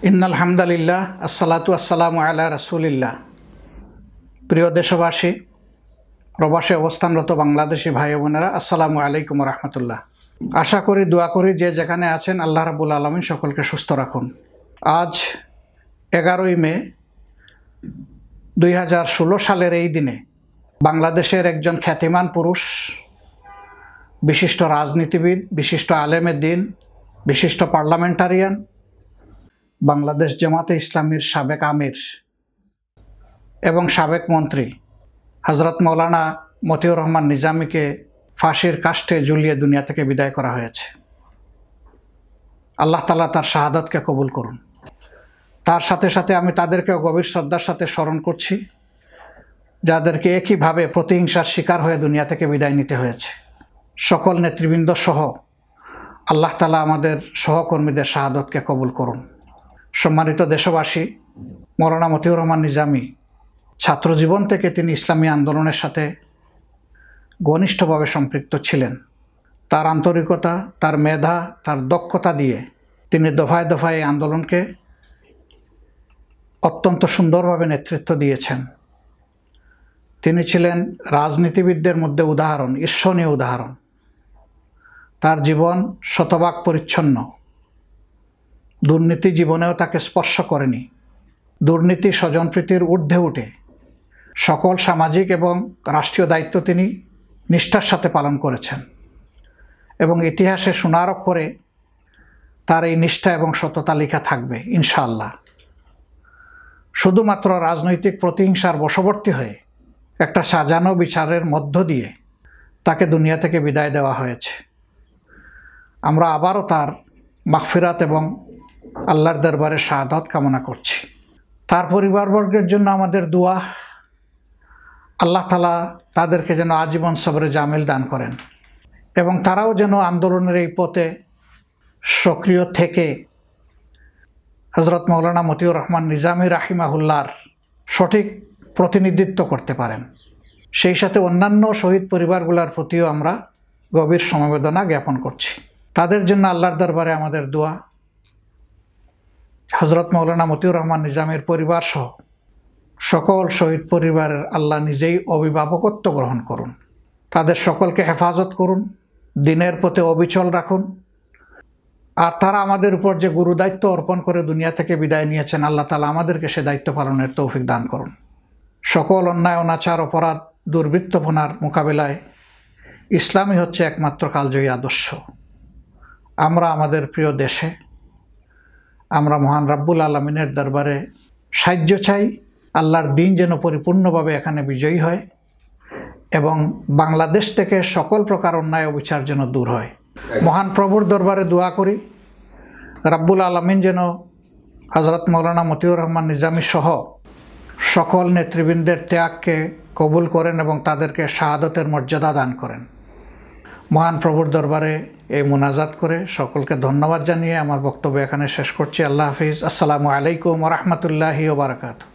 ইন্নাল হামদালিল্লাহ আসসালাতু আসসালামু আলা রাসূলিল্লাহ। প্রিয় দেশবাসী, প্রবাসে অবস্থানরত বাংলাদেশি ভাই বোনেরা, আসসালামু আলাইকুম রহমতুল্লাহ। আশা করি, দোয়া করি যে যেখানে আছেন আল্লাহ রাব্বুল আলামিন সকলকে সুস্থ রাখুন। আজ 11ই মে 2016 সালের এই দিনে বাংলাদেশের একজন খ্যাতিমান পুরুষ, বিশিষ্ট রাজনীতিবিদ, বিশিষ্ট আলেমে দ্বীন, বিশিষ্ট পার্লামেন্টারিয়ান, বাংলাদেশ জামাতে ইসলামীর সাবেক আমির এবং সাবেক মন্ত্রী হযরত মাওলানা মতিউর রহমান নিজামীকে ফাঁসির কাষ্ঠে ঝুলিয়ে দুনিয়া থেকে বিদায় করা হয়েছে। আল্লাহ তাআলা তার শাহাদাতকে কবুল করুন। তার সাথে সাথে আমি তাদেরকেও গভীর শ্রদ্ধার সাথে স্মরণ করছি, যাদেরকে একইভাবে প্রতিহিংসার শিকার হয়ে দুনিয়া থেকে বিদায় নিতে হয়েছে। সকল নেতৃবৃন্দ সহ আল্লাহ তাআলা আমাদের সহকর্মীদের শাহাদাতকে কবুল করুন। সম্মানিত দেশবাসী, মাওলানা মতিউর রহমান নিজামী ছাত্র জীবন থেকে তিনি ইসলামী আন্দোলনের সাথে ঘনিষ্ঠভাবে সম্পৃক্ত ছিলেন। তার আন্তরিকতা, তার মেধা, তার দক্ষতা দিয়ে তিনি দফায় দফায় এই আন্দোলনকে অত্যন্ত সুন্দরভাবে নেতৃত্ব দিয়েছেন। তিনি ছিলেন রাজনীতিবিদদের মধ্যে উদাহরণ, ঈর্ষণীয় উদাহরণ। তার জীবন শতভাগ পরিচ্ছন্ন। দুর্নীতি জীবনেও তাকে স্পর্শ করেনি। দুর্নীতি স্বজনপ্রীতির ঊর্ধ্বে উঠে সকল সামাজিক এবং রাষ্ট্রীয় দায়িত্ব তিনি নিষ্ঠার সাথে পালন করেছেন এবং ইতিহাসে সোনার অক্ষরে তার এই নিষ্ঠা এবং সততা লেখা থাকবে ইনশাআল্লাহ। শুধুমাত্র রাজনৈতিক প্রতিহিংসার বশবর্তী হয়ে একটা সাজানো বিচারের মধ্য দিয়ে তাকে দুনিয়া থেকে বিদায় দেওয়া হয়েছে। আমরা আবারও তার মাগফিরাত এবং আল্লাহর দরবারে শাহাদাত কামনা করছি। তার পরিবারবর্গের জন্য আমাদের দোয়া, আল্লাহ তাআলা তাদেরকে যেন আজীবন সবরে জামিল দান করেন এবং তারাও যেন আন্দোলনের এই পথে সক্রিয় থেকে হযরত মাওলানা মতিউর রহমান নিজামী রাহিমাহুল্লাহর সঠিক প্রতিনিধিত্ব করতে পারেন। সেই সাথে অন্যান্য শহীদ পরিবারগুলোর প্রতিও আমরা গভীর সমবেদনা জ্ঞাপন করছি। তাদের জন্য আল্লাহর দরবারে আমাদের দোয়া, হযরত মাওলানা মতিউর রহমান নিজামীর পরিবার সহ সকল শহীদ পরিবারের আল্লাহ নিজেই অভিভাবকত্ব গ্রহণ করুন। তাদের সকলকে হেফাজত করুন, দ্বীনের পথে অবিচল রাখুন। আর তারা আমাদের উপর যে গুরু দায়িত্ব অর্পণ করে দুনিয়া থেকে বিদায় নিয়েছেন, আল্লাহ তাআলা আমাদেরকে সে দায়িত্ব পালনের তৌফিক দান করুন। সকল অন্যায়, অনাচার, অপরাধ, দুর্বৃত্তপনার মোকাবেলায় ইসলামই হচ্ছে একমাত্র কালজয়ী আদর্শ। আমরা আমাদের প্রিয় দেশে, আমরা মহান রাব্বুল আলামিনের দরবারে সাহায্য চাই। আল্লাহর দ্বীন যেন পরিপূর্ণভাবে এখানে বিজয়ী হয় এবং বাংলাদেশ থেকে সকল প্রকার অন্যায় অবিচার যেন দূর হয়। মহান প্রভুর দরবারে দোয়া করি, রাব্বুল আলামিন যেন হযরত মাওলানা মতিউর রহমান নিজামী সহ সকল নেতৃবৃন্দের ত্যাগকে কবুল করেন এবং তাদেরকে শাহাদাতের মর্যাদা দান করেন। মহান প্রভুর দরবারে এই মুনাজাত করে সকলকে ধন্যবাদ জানিয়ে আমার বক্তব্য এখানে শেষ করছি। আল্লাহ হাফিজ। আসসালামু আলাইকুম ওয়া রাহমাতুল্লাহি ওয়া বারাকাতুহু।